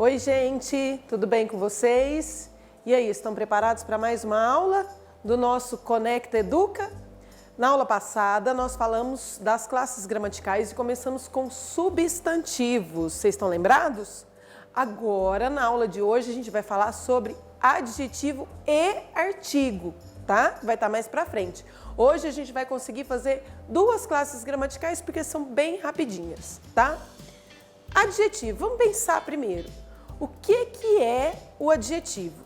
Oi, gente, tudo bem com vocês? E aí, estão preparados para mais uma aula do nosso Conecta Educa? Na aula passada, nós falamos das classes gramaticais e começamos com substantivos. Vocês estão lembrados? Agora, na aula de hoje, a gente vai falar sobre adjetivo e artigo, tá? Vai estar mais para frente. Hoje a gente vai conseguir fazer duas classes gramaticais porque são bem rapidinhas, tá? Adjetivo, vamos pensar primeiro. O que é o adjetivo?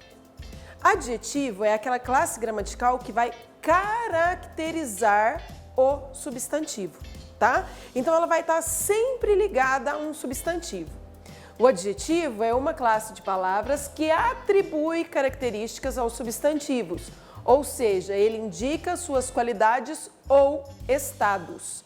Adjetivo é aquela classe gramatical que vai caracterizar o substantivo, tá? Então ela vai estar sempre ligada a um substantivo. O adjetivo é uma classe de palavras que atribui características aos substantivos, ou seja, ele indica suas qualidades ou estados.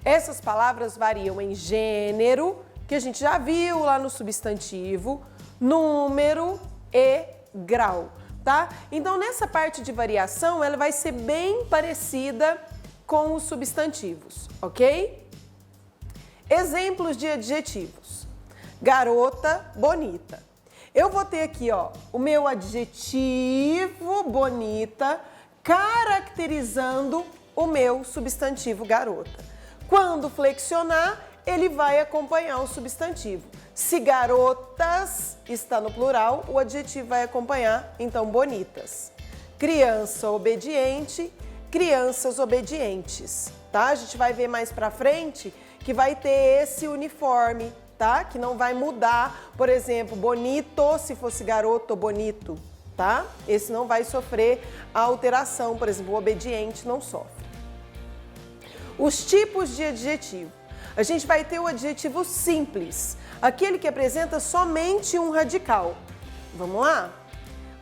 Essas palavras variam em gênero, que a gente já viu lá no substantivo, número e grau, tá? Então, nessa parte de variação, ela vai ser bem parecida com os substantivos, ok? Exemplos de adjetivos. Garota bonita. Eu vou ter aqui, ó, o meu adjetivo bonita caracterizando o meu substantivo garota. Quando flexionar, ele vai acompanhar o substantivo. Se garotas está no plural, o adjetivo vai acompanhar, então, bonitas. Criança obediente, crianças obedientes, tá? A gente vai ver mais pra frente que vai ter esse uniforme, tá? Que não vai mudar, por exemplo, bonito se fosse garoto ou bonito, tá? Esse não vai sofrer a alteração, por exemplo, o obediente não sofre. Os tipos de adjetivo. A gente vai ter o adjetivo simples, aquele que apresenta somente um radical. Vamos lá?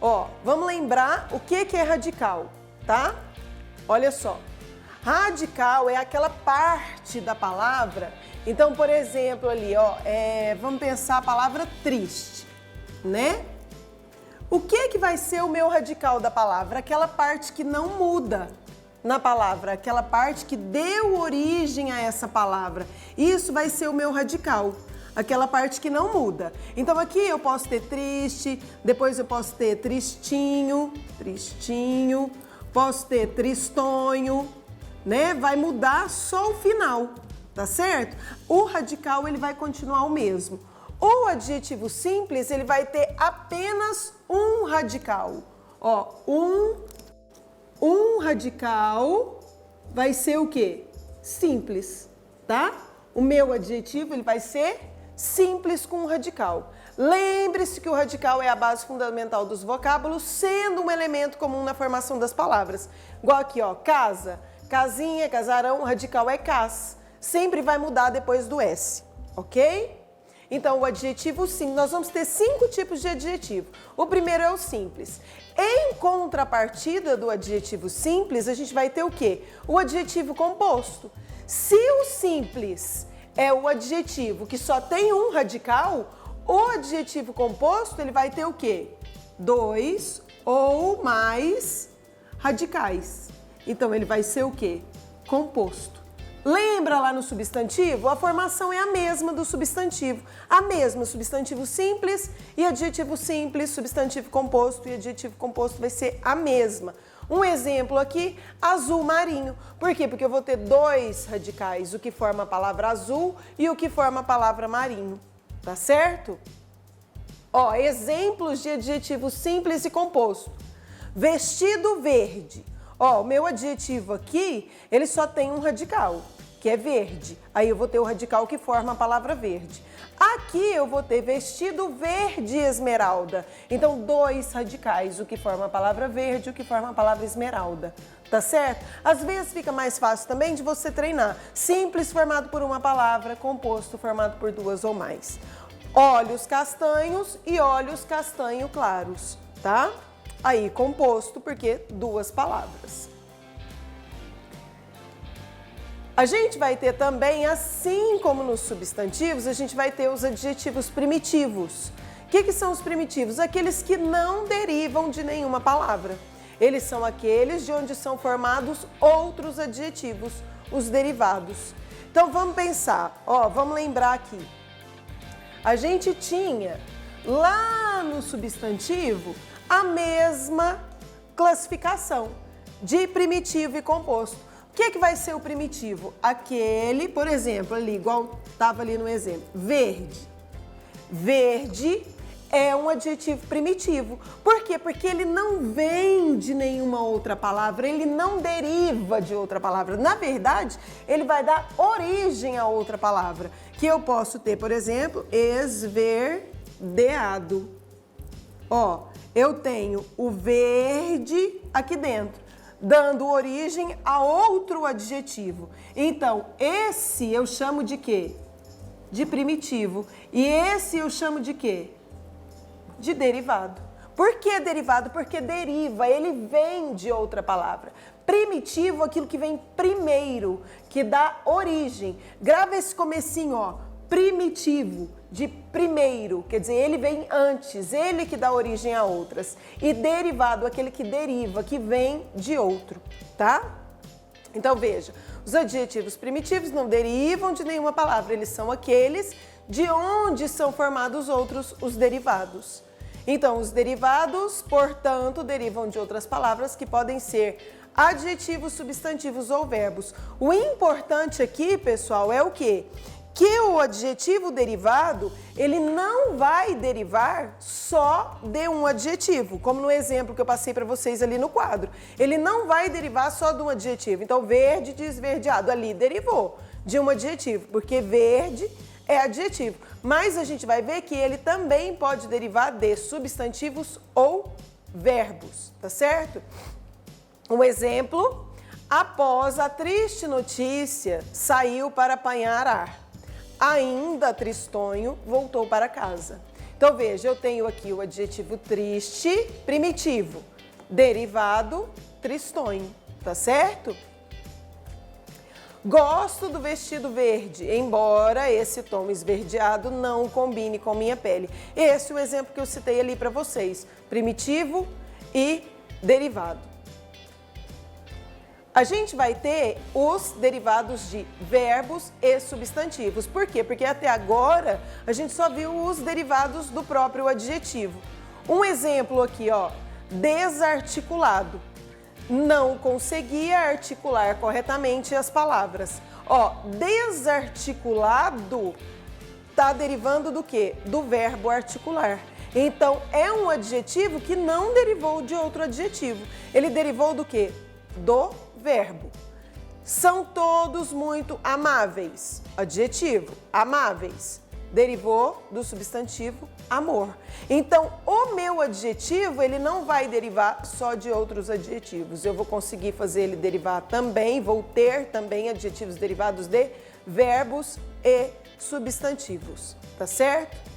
Ó, vamos lembrar o que é radical, tá? Olha só. Radical é aquela parte da palavra. Então, por exemplo, ali, ó, vamos pensar a palavra triste, né? O que vai ser o meu radical da palavra? Aquela parte que não muda na palavra, aquela parte que deu origem a essa palavra. Isso vai ser o meu radical, aquela parte que não muda. Então aqui eu posso ter triste, depois eu posso ter tristinho, tristinho, posso ter tristonho, né? Vai mudar só o final, tá certo? O radical ele vai continuar o mesmo. O adjetivo simples ele vai ter apenas um radical. Ó, um radical vai ser o quê? Simples, tá? O meu adjetivo ele vai ser simples com um radical. Lembre-se que o radical é a base fundamental dos vocábulos, sendo um elemento comum na formação das palavras. Igual aqui, ó, casa, casinha, casarão, o radical é cas. Sempre vai mudar depois do S, ok? Então, o adjetivo simples, nós vamos ter 5 tipos de adjetivo. O primeiro é o simples. Em contrapartida do adjetivo simples, a gente vai ter o quê? O adjetivo composto. Se o simples é o adjetivo que só tem um radical, o adjetivo composto ele vai ter o quê? 2 ou mais radicais. Então, ele vai ser o quê? Composto. Lembra lá no substantivo? A formação é a mesma do substantivo. A mesma, substantivo simples e adjetivo simples, substantivo composto e adjetivo composto vai ser a mesma. Um exemplo aqui, azul marinho. Por quê? Porque eu vou ter 2 radicais, o que forma a palavra azul e o que forma a palavra marinho. Tá certo? Ó, exemplos de adjetivo simples e composto. Vestido verde. Ó, o meu adjetivo aqui, ele só tem um radical, que é verde. Aí eu vou ter o radical que forma a palavra verde. Aqui eu vou ter vestido verde esmeralda. Então, 2 radicais, o que forma a palavra verde e o que forma a palavra esmeralda. Tá certo? Às vezes fica mais fácil também de você treinar. Simples formado por uma palavra, composto formado por 2 ou mais. Olhos castanhos e olhos castanho claros, tá? Aí, composto, porque 2 palavras. A gente vai ter também, assim como nos substantivos, a gente vai ter os adjetivos primitivos. O que são os primitivos? Aqueles que não derivam de nenhuma palavra. Eles são aqueles de onde são formados outros adjetivos, os derivados. Então, vamos pensar, ó, vamos lembrar aqui. A gente tinha lá no substantivo a mesma classificação de primitivo e composto. O que é que vai ser o primitivo? Aquele, por exemplo, ali, igual estava ali no exemplo, verde. Verde é um adjetivo primitivo. Por quê? Porque ele não vem de nenhuma outra palavra, ele não deriva de outra palavra. Na verdade, ele vai dar origem a outra palavra, que eu posso ter, por exemplo, esverdeado. Ó, eu tenho o verde aqui dentro, dando origem a outro adjetivo. Então, esse eu chamo de quê? De primitivo. E esse eu chamo de quê? De derivado. Por que derivado? Porque deriva, ele vem de outra palavra. Primitivo, aquilo que vem primeiro, que dá origem. Grava esse comecinho, ó. Primitivo, de primeiro, quer dizer, ele vem antes, ele que dá origem a outras. E derivado, aquele que deriva, que vem de outro, tá? Então veja, os adjetivos primitivos não derivam de nenhuma palavra, eles são aqueles de onde são formados os derivados. Então, os derivados, portanto, derivam de outras palavras que podem ser adjetivos, substantivos ou verbos. O importante aqui, pessoal, é o quê? Que o adjetivo derivado, ele não vai derivar só de um adjetivo, como no exemplo que eu passei para vocês ali no quadro. Ele não vai derivar só de um adjetivo. Então, verde de esverdeado, ali derivou de um adjetivo, porque verde é adjetivo. Mas a gente vai ver que ele também pode derivar de substantivos ou verbos, tá certo? Um exemplo, após a triste notícia, saiu para apanhar ar. Ainda tristonho, voltou para casa. Então, veja, eu tenho aqui o adjetivo triste, primitivo, derivado, tristonho, tá certo? Gosto do vestido verde, embora esse tom esverdeado não combine com minha pele. Esse é o exemplo que eu citei ali para vocês, primitivo e derivado. A gente vai ter os derivados de verbos e substantivos. Por quê? Porque até agora a gente só viu os derivados do próprio adjetivo. Um exemplo aqui, ó, desarticulado. Não conseguia articular corretamente as palavras. Ó, desarticulado está derivando do quê? Do verbo articular. Então, é um adjetivo que não derivou de outro adjetivo. Ele derivou do quê? Do verbo. São todos muito amáveis. Adjetivo, amáveis. Derivou do substantivo amor. Então, o meu adjetivo, ele não vai derivar só de outros adjetivos. Eu vou conseguir fazer ele derivar também, vou ter também adjetivos derivados de verbos e substantivos, tá certo?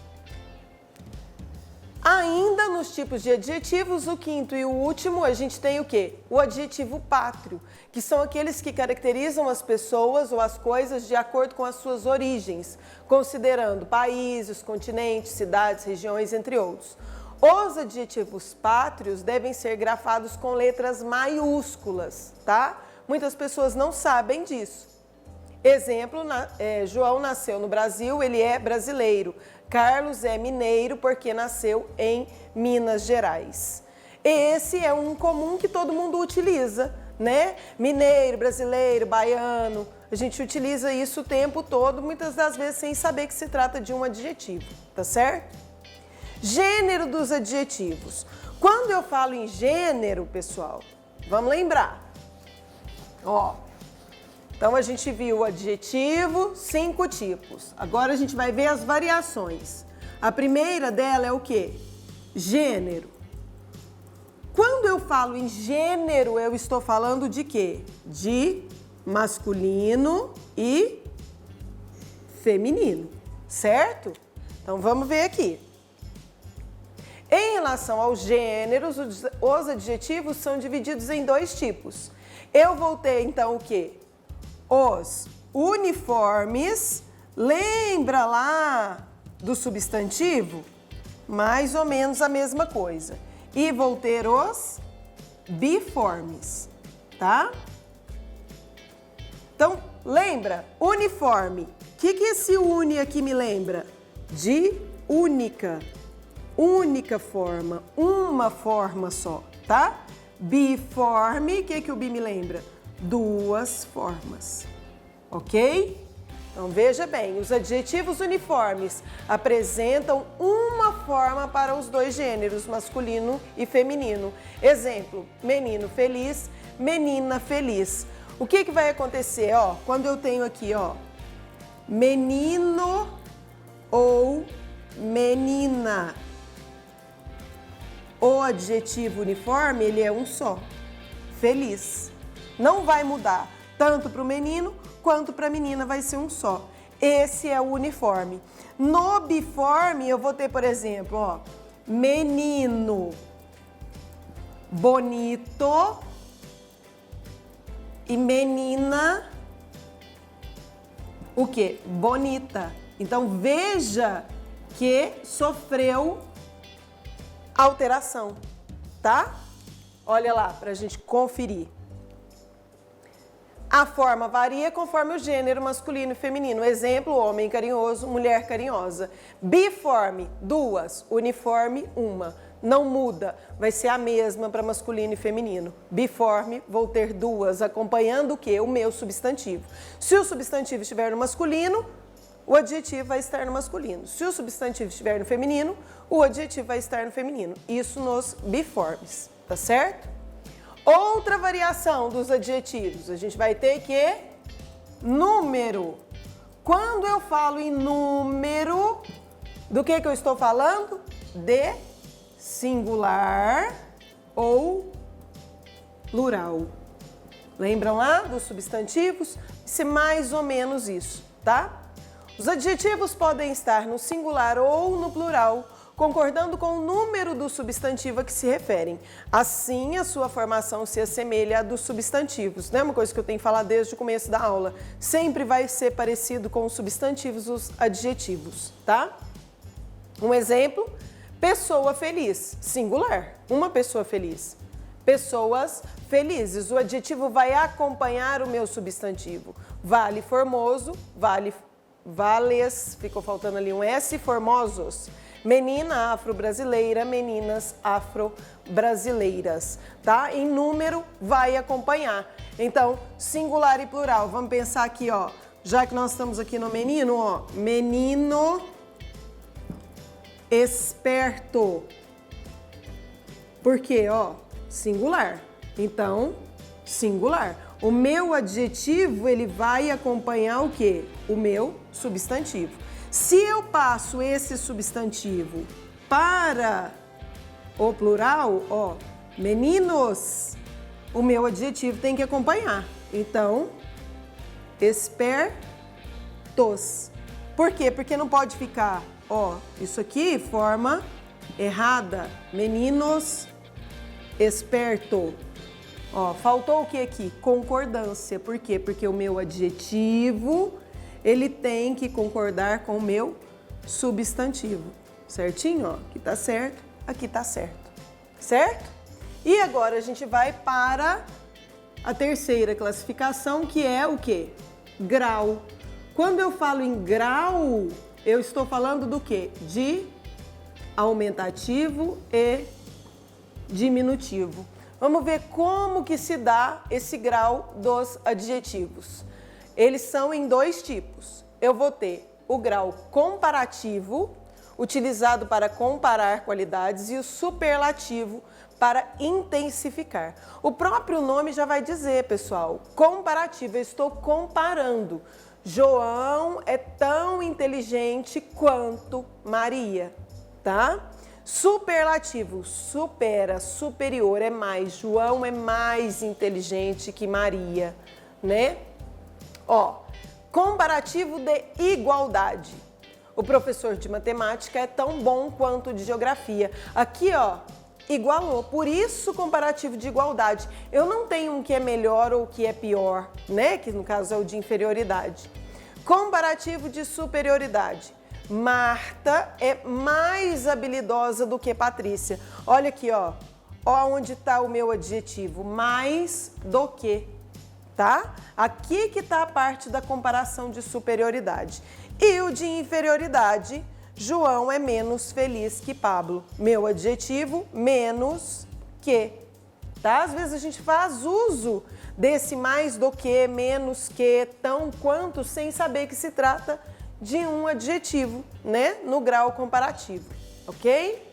Ainda nos tipos de adjetivos, o quinto e o último, a gente tem o quê? O adjetivo pátrio, que são aqueles que caracterizam as pessoas ou as coisas de acordo com as suas origens, considerando países, continentes, cidades, regiões, entre outros. Os adjetivos pátrios devem ser grafados com letras maiúsculas, tá? Muitas pessoas não sabem disso. Exemplo, João nasceu no Brasil, ele é brasileiro. Carlos é mineiro porque nasceu em Minas Gerais. Esse é um comum que todo mundo utiliza, né? Mineiro, brasileiro, baiano. A gente utiliza isso o tempo todo, muitas das vezes sem saber que se trata de um adjetivo, tá certo? Gênero dos adjetivos. Quando eu falo em gênero, pessoal, vamos lembrar. Ó, então a gente viu o adjetivo, 5 tipos. Agora a gente vai ver as variações. A primeira dela é o quê? Gênero. Quando eu falo em gênero, eu estou falando de quê? De masculino e feminino, certo? Então vamos ver aqui. Em relação aos gêneros, os adjetivos são divididos em 2 tipos. Eu vou ter então o quê? Os uniformes, lembra lá do substantivo? Mais ou menos a mesma coisa. E vou ter os biformes, tá? Então, lembra? Uniforme. O que esse uni aqui me lembra? De única. única forma, uma forma só, tá? Biforme, o que o bi me lembra? Duas formas, ok? Então veja bem, os adjetivos uniformes apresentam uma forma para os dois gêneros, masculino e feminino. Exemplo, menino feliz, menina feliz. O que vai acontecer, ó, quando eu tenho aqui, ó, menino ou menina? O adjetivo uniforme, ele é um só, feliz. Não vai mudar, tanto para o menino quanto para a menina vai ser um só. Esse é o uniforme. No biforme, eu vou ter, por exemplo, ó, menino bonito e menina, o quê? Bonita. Então, veja que sofreu alteração, tá? Olha lá, para a gente conferir. A forma varia conforme o gênero masculino e feminino. Exemplo, homem carinhoso, mulher carinhosa. Biforme, duas. Uniforme, uma. Não muda, vai ser a mesma para masculino e feminino. Biforme, vou ter duas, acompanhando o quê? O meu substantivo. Se o substantivo estiver no masculino, o adjetivo vai estar no masculino. Se o substantivo estiver no feminino, o adjetivo vai estar no feminino. Isso nos biformes, tá certo? Outra variação dos adjetivos, a gente vai ter que número. Quando eu falo em número, do que eu estou falando? De singular ou plural. Lembram lá dos substantivos? Isso é mais ou menos isso, tá? Os adjetivos podem estar no singular ou no plural, concordando com o número do substantivo a que se referem. Assim, a sua formação se assemelha à dos substantivos. Não é uma coisa que eu tenho que falar desde o começo da aula. Sempre vai ser parecido com os substantivos, os adjetivos, tá? Um exemplo, pessoa feliz, singular, uma pessoa feliz. Pessoas felizes, o adjetivo vai acompanhar o meu substantivo. Vale formoso, vales, ficou faltando ali um S, formosos. Menina afro-brasileira, meninas afro-brasileiras, tá? Em número vai acompanhar. Então, singular e plural. Vamos pensar aqui, ó. Já que nós estamos aqui no menino, ó. Menino esperto. Por quê, ó? Singular. Então, singular. O meu adjetivo, ele vai acompanhar o quê? O meu substantivo. Se eu passo esse substantivo para o plural, ó, meninos, o meu adjetivo tem que acompanhar. Então, espertos. Por quê? Porque não pode ficar, ó, isso aqui, forma errada. Meninos, esperto. Ó, faltou o que aqui? Concordância. Por quê? Porque o meu adjetivo, ele tem que concordar com o meu substantivo. Certinho? Ó, aqui tá certo, aqui tá certo. Certo? E agora a gente vai para a terceira classificação, que é o quê? Grau. Quando eu falo em grau, eu estou falando do quê? De aumentativo e diminutivo. Vamos ver como que se dá esse grau dos adjetivos. Eles são em dois tipos. Eu vou ter o grau comparativo, utilizado para comparar qualidades, e o superlativo para intensificar. O próprio nome já vai dizer, pessoal, comparativo, eu estou comparando. João é tão inteligente quanto Maria, tá? Superlativo, supera, superior, é mais. João é mais inteligente que Maria, né? Ó, comparativo de igualdade. O professor de matemática é tão bom quanto de geografia. Aqui, ó, igualou. Por isso, comparativo de igualdade. Eu não tenho um que é melhor ou que é pior, né? Que no caso é o de inferioridade. Comparativo de superioridade. Marta é mais habilidosa do que Patrícia. Olha aqui, ó. Ó onde está o meu adjetivo. Mais do que. Tá? Aqui que está a parte da comparação de superioridade. E o de inferioridade João é menos feliz que Pablo. Meu adjetivo, menos que. Tá? Às vezes a gente faz uso desse mais do que, menos que, tão quanto, sem saber que se trata de um adjetivo, né? No grau comparativo, ok?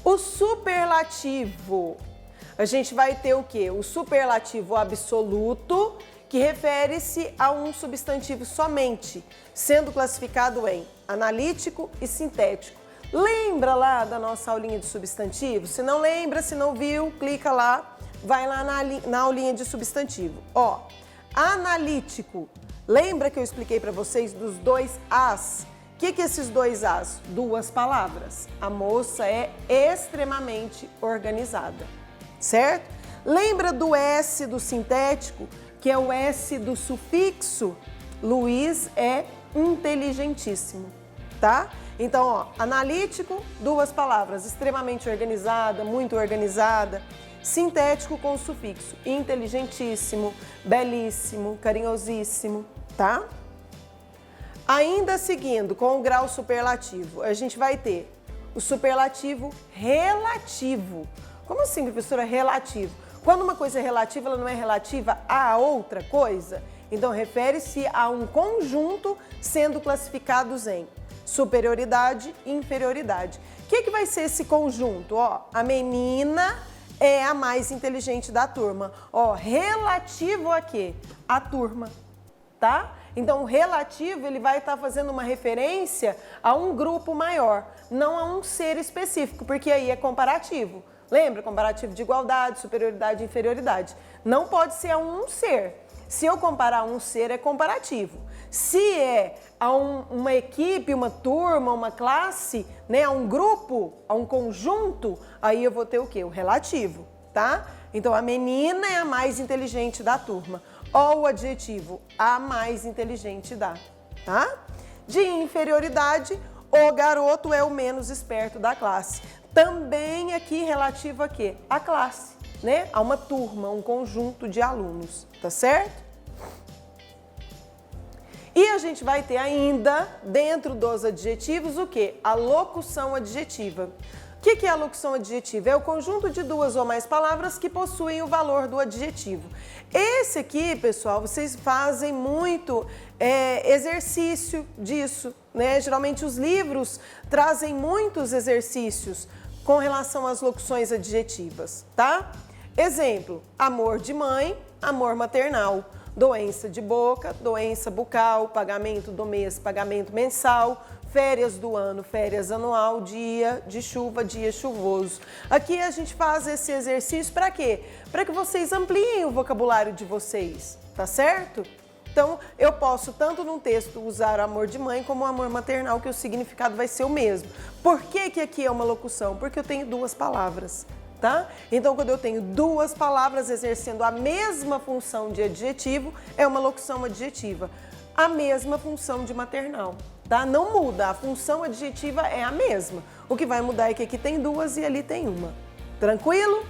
O superlativo. A gente vai ter o quê? O superlativo absoluto, que refere-se a um substantivo somente, sendo classificado em analítico e sintético. Lembra lá da nossa aulinha de substantivo? Se não lembra, se não viu, clica lá, vai lá na aulinha de substantivo. Ó, analítico. Lembra que eu expliquei para vocês dos dois As? O que é esses dois As? Duas palavras. A moça é extremamente organizada, certo? Lembra do S do sintético, que é o S do sufixo? Luiz é inteligentíssimo, tá? Então, ó, analítico, duas palavras, extremamente organizada, muito organizada. Sintético com o sufixo, inteligentíssimo, belíssimo, carinhosíssimo, tá? Ainda seguindo com o grau superlativo, a gente vai ter o superlativo relativo. Como assim, professora, relativo? Quando uma coisa é relativa, ela não é relativa a outra coisa? Então, refere-se a um conjunto sendo classificados em superioridade e inferioridade. O que vai ser esse conjunto? Ó, a menina é a mais inteligente da turma. Ó, relativo a quê? A turma, tá? Então, o relativo, ele vai estar fazendo uma referência a um grupo maior, não a um ser específico, porque aí é comparativo. Lembra? Comparativo de igualdade, superioridade e inferioridade. Não pode ser a um ser. Se eu comparar um ser, é comparativo. Se é a uma equipe, uma turma, uma classe, né, a um grupo, a um conjunto, aí eu vou ter o quê? O relativo, tá? Então, a menina é a mais inteligente da turma. Ó, o adjetivo, a mais inteligente da, tá? De inferioridade, o garoto é o menos esperto da classe. Também aqui relativo a quê? A classe, né? A uma turma, um conjunto de alunos, tá certo? E a gente vai ter ainda, dentro dos adjetivos, o quê? A locução adjetiva. O que é a locução adjetiva? É o conjunto de duas ou mais palavras que possuem o valor do adjetivo. Esse aqui, pessoal, vocês fazem muito exercício disso, né? Geralmente os livros trazem muitos exercícios com relação às locuções adjetivas, tá? Exemplo, amor de mãe, amor maternal. Doença de boca, doença bucal, pagamento do mês, pagamento mensal, férias do ano, férias anual, dia de chuva, dia chuvoso. Aqui a gente faz esse exercício para quê? Para que vocês ampliem o vocabulário de vocês, tá certo? Então, eu posso tanto num texto usar o amor de mãe como o amor maternal, que o significado vai ser o mesmo. Por que aqui é uma locução? Porque eu tenho duas palavras. Tá? Então, quando eu tenho duas palavras exercendo a mesma função de adjetivo, é uma locução adjetiva. A mesma função de maternal, tá? Não muda, a função adjetiva é a mesma. O que vai mudar é que aqui tem duas e ali tem uma. Tranquilo?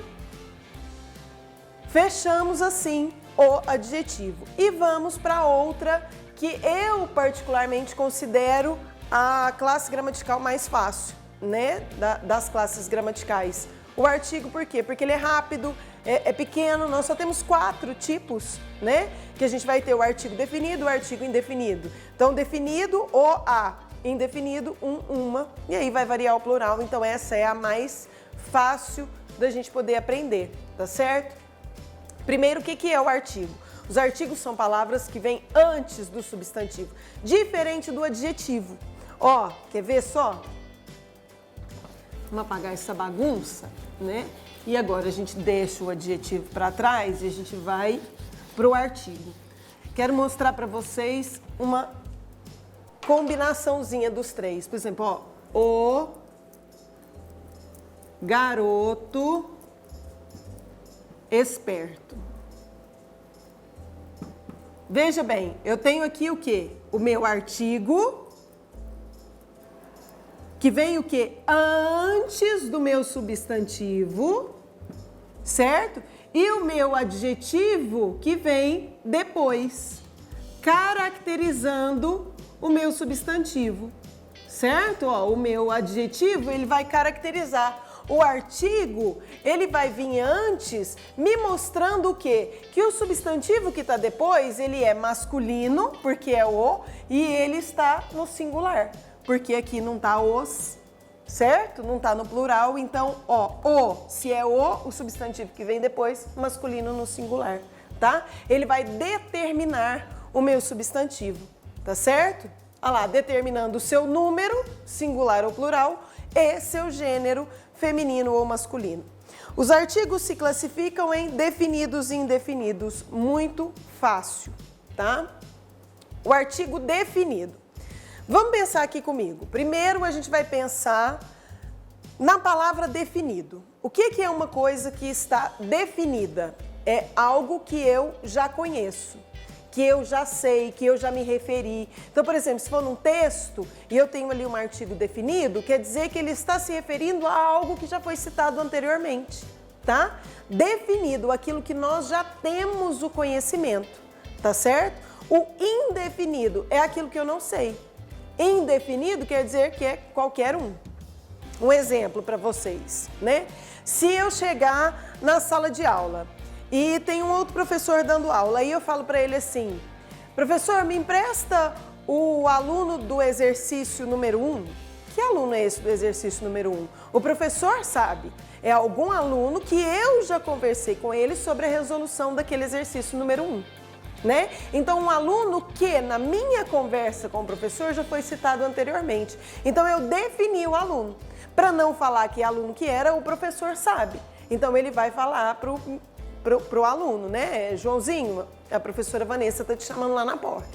Fechamos assim o adjetivo. E vamos para outra que eu particularmente considero a classe gramatical mais fácil, né? Das classes gramaticais. O artigo, por quê? Porque ele é rápido, é pequeno, nós só temos 4 tipos, né? Que a gente vai ter o artigo definido, o artigo indefinido. Então, definido, o, a. Indefinido, uma. E aí vai variar o plural, então essa é a mais fácil da gente poder aprender, tá certo? Primeiro, o que é o artigo? Os artigos são palavras que vêm antes do substantivo, diferente do adjetivo. Ó, quer ver só? Vamos apagar essa bagunça, né? E agora a gente deixa o adjetivo para trás e a gente vai para o artigo. Quero mostrar para vocês uma combinaçãozinha dos três. Por exemplo, ó, o garoto esperto. Veja bem, eu tenho aqui o quê? O meu artigo, que vem o quê? Antes do meu substantivo, certo? E o meu adjetivo que vem depois, caracterizando o meu substantivo, certo? Ó, o meu adjetivo, ele vai caracterizar. O artigo, ele vai vir antes me mostrando o quê? Que o substantivo que está depois, ele é masculino, porque é o, e ele está no singular, porque aqui não está os, certo? Não está no plural, então, ó, o, se é o substantivo que vem depois, masculino no singular, tá? Ele vai determinar o meu substantivo, tá certo? Olha lá, determinando o seu número, singular ou plural, e seu gênero, feminino ou masculino. Os artigos se classificam em definidos e indefinidos, muito fácil, tá? O artigo definido. Vamos pensar aqui comigo. Primeiro a gente vai pensar na palavra definido. O que é uma coisa que está definida? É algo que eu já conheço, que eu já sei, que eu já me referi. Então, por exemplo, se for num texto e eu tenho ali um artigo definido, quer dizer que ele está se referindo a algo que já foi citado anteriormente, tá? Definido, aquilo que nós já temos o conhecimento, tá certo? O indefinido é aquilo que eu não sei. Indefinido quer dizer que é qualquer um. Um exemplo para vocês, né? Se eu chegar na sala de aula e tem um outro professor dando aula, aí eu falo para ele assim: professor, me empresta o aluno do exercício número 1? Que aluno é esse do exercício número 1? O professor sabe. É algum aluno que eu já conversei com ele sobre a resolução daquele exercício número 1, né? Então, um aluno que na minha conversa com o professor já foi citado anteriormente. Então, eu defini o aluno. Para não falar que aluno que era, o professor sabe. Então, ele vai falar pro aluno, né? Joãozinho, a professora Vanessa está te chamando lá na porta,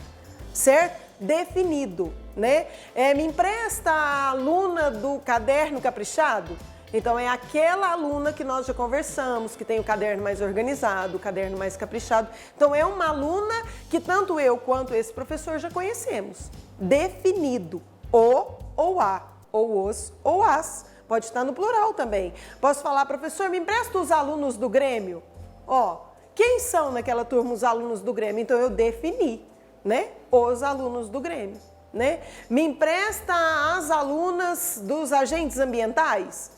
certo? Definido, né? Me empresta a aluna do caderno caprichado? Então, é aquela aluna que nós já conversamos, que tem o caderno mais organizado, o caderno mais caprichado. Então, é uma aluna que tanto eu quanto esse professor já conhecemos. Definido. O ou a, ou os ou as. Pode estar no plural também. Posso falar, professor, me empresta os alunos do Grêmio? Ó, quem são naquela turma os alunos do Grêmio? Então, eu defini, né? Os alunos do Grêmio, né? Me empresta as alunas dos agentes ambientais?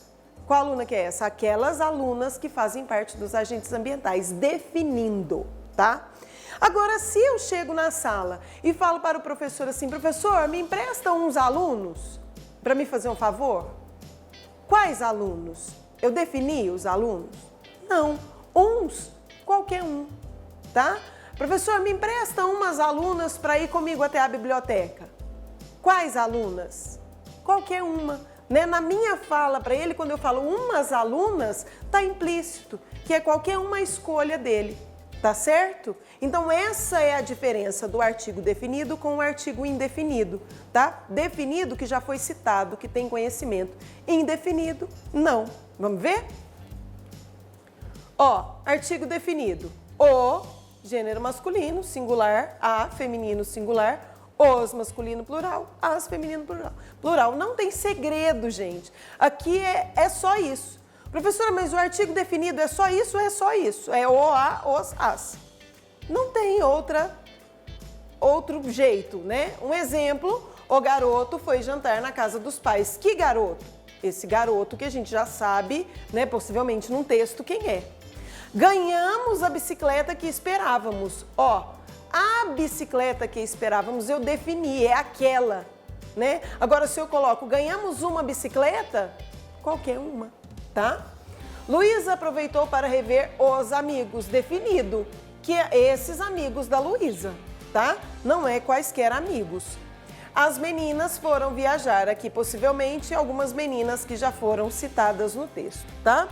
Qual aluna que é essa? Aquelas alunas que fazem parte dos agentes ambientais, definindo, tá? Agora, se eu chego na sala e falo para o professor assim: professor, me empresta uns alunos para me fazer um favor? Quais alunos? Eu defini os alunos? Não. Uns, qualquer um, tá? Professor, me empresta umas alunas para ir comigo até a biblioteca. Quais alunas? Qualquer uma, né? Na minha fala para ele, quando eu falo umas alunas, tá implícito que é qualquer uma escolha dele, tá certo? Então essa é a diferença do artigo definido com o artigo indefinido, tá? Definido, que já foi citado, que tem conhecimento. Indefinido, não. Vamos ver? Ó, artigo definido. O, gênero masculino, singular, a, feminino, singular, os, masculino, plural, as, feminino, plural. Plural, não tem segredo, gente. Aqui é só isso. Professora, mas o artigo definido é só isso ou é só isso? É o, a, os, as. Não tem outro jeito, né? Um exemplo, o garoto foi jantar na casa dos pais. Que garoto? Esse garoto que a gente já sabe, né, possivelmente num texto, quem é. Ganhamos a bicicleta que esperávamos. Ó, a bicicleta que esperávamos eu defini, é aquela, né? Agora, se eu coloco ganhamos uma bicicleta, qualquer uma, tá? Luísa aproveitou para rever os amigos, definido, que é esses amigos da Luísa, tá? Não é quaisquer amigos. As meninas foram viajar, aqui possivelmente algumas meninas que já foram citadas no texto, tá?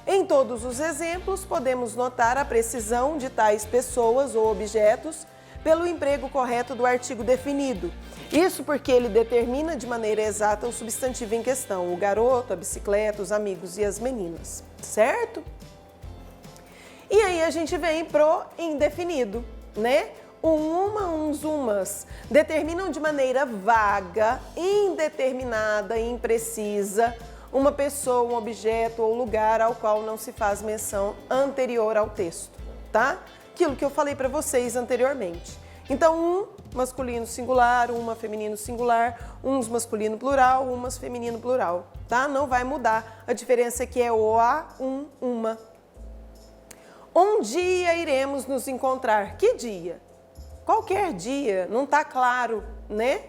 Em todos os exemplos, podemos notar a precisão de tais pessoas ou objetos pelo emprego correto do artigo definido. Isso porque ele determina de maneira exata o substantivo em questão, o garoto, a bicicleta, os amigos e as meninas, certo? E aí a gente vem pro indefinido, né? Uma, uns, umas determinam de maneira vaga, indeterminada, imprecisa, uma pessoa, um objeto ou lugar ao qual não se faz menção anterior ao texto, tá? Aquilo que eu falei para vocês anteriormente. Então, masculino singular, uma feminino singular, uns masculino plural, umas feminino plural, tá? Não vai mudar. A diferença aqui é o a, uma. Um dia iremos nos encontrar. Que dia? Qualquer dia, não tá claro, né?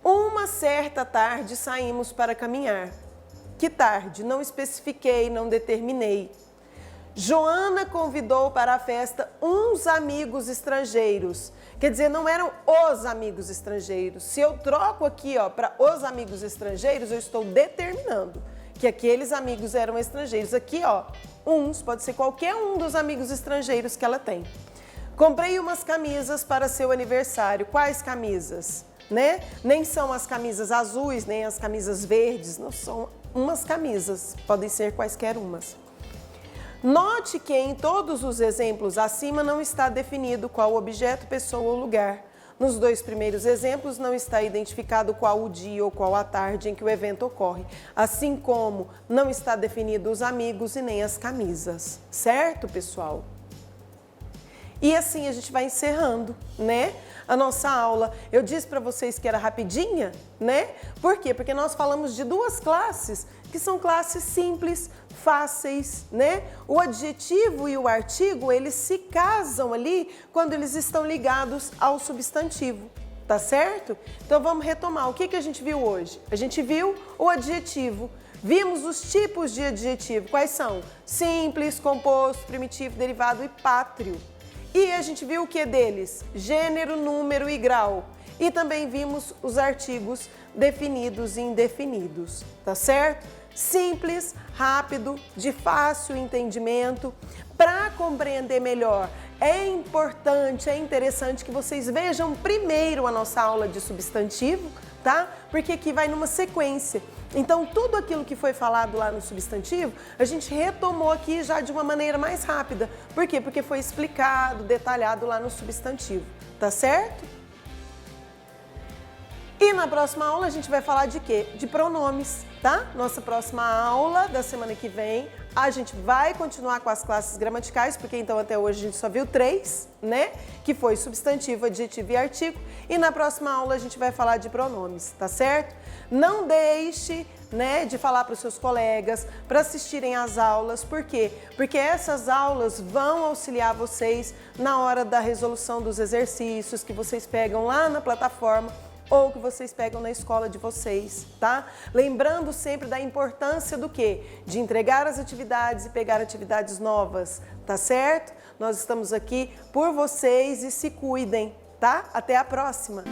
Uma certa tarde saímos para caminhar. Que tarde? Não especifiquei, não determinei. Joana convidou para a festa uns amigos estrangeiros. Quer dizer, não eram os amigos estrangeiros. Se eu troco aqui, ó, para os amigos estrangeiros, eu estou determinando que aqueles amigos eram estrangeiros. Aqui, ó, uns, pode ser qualquer um dos amigos estrangeiros que ela tem. Comprei umas camisas para seu aniversário. Quais camisas? Né? Nem são as camisas azuis, nem as camisas verdes, não são umas camisas, podem ser quaisquer umas. Note que em todos os exemplos acima não está definido qual objeto, pessoa ou lugar. Nos dois primeiros exemplos não está identificado qual o dia ou qual a tarde em que o evento ocorre, assim como não está definido os amigos e nem as camisas, certo, pessoal? E assim a gente vai encerrando, né, a nossa aula. Eu disse para vocês que era rapidinha, né? Por quê? Porque nós falamos de duas classes, que são classes simples, fáceis, né? O adjetivo e o artigo, eles se casam ali quando eles estão ligados ao substantivo, tá certo? Então vamos retomar. O que a gente viu hoje? A gente viu o adjetivo. Vimos os tipos de adjetivo. Quais são? Simples, composto, primitivo, derivado e pátrio. E a gente viu o que deles? Gênero, número e grau. E também vimos os artigos definidos e indefinidos, tá certo? Simples, rápido, de fácil entendimento. Para compreender melhor, é importante, é interessante que vocês vejam primeiro a nossa aula de substantivo, tá? Porque aqui vai numa sequência. Então, tudo aquilo que foi falado lá no substantivo, a gente retomou aqui já de uma maneira mais rápida. Por quê? Porque foi explicado, detalhado lá no substantivo, tá certo? E na próxima aula a gente vai falar de quê? De pronomes, tá? Nossa próxima aula da semana que vem, a gente vai continuar com as classes gramaticais, porque então até hoje a gente só viu 3, né? Que foi substantivo, adjetivo e artigo. E na próxima aula a gente vai falar de pronomes, tá certo? Não deixe, né, de falar para os seus colegas, para assistirem às aulas. Por quê? Porque essas aulas vão auxiliar vocês na hora da resolução dos exercícios que vocês pegam lá na plataforma ou que vocês pegam na escola de vocês, tá? Lembrando sempre da importância do quê? De entregar as atividades e pegar atividades novas, tá certo? Nós estamos aqui por vocês e se cuidem, tá? Até a próxima!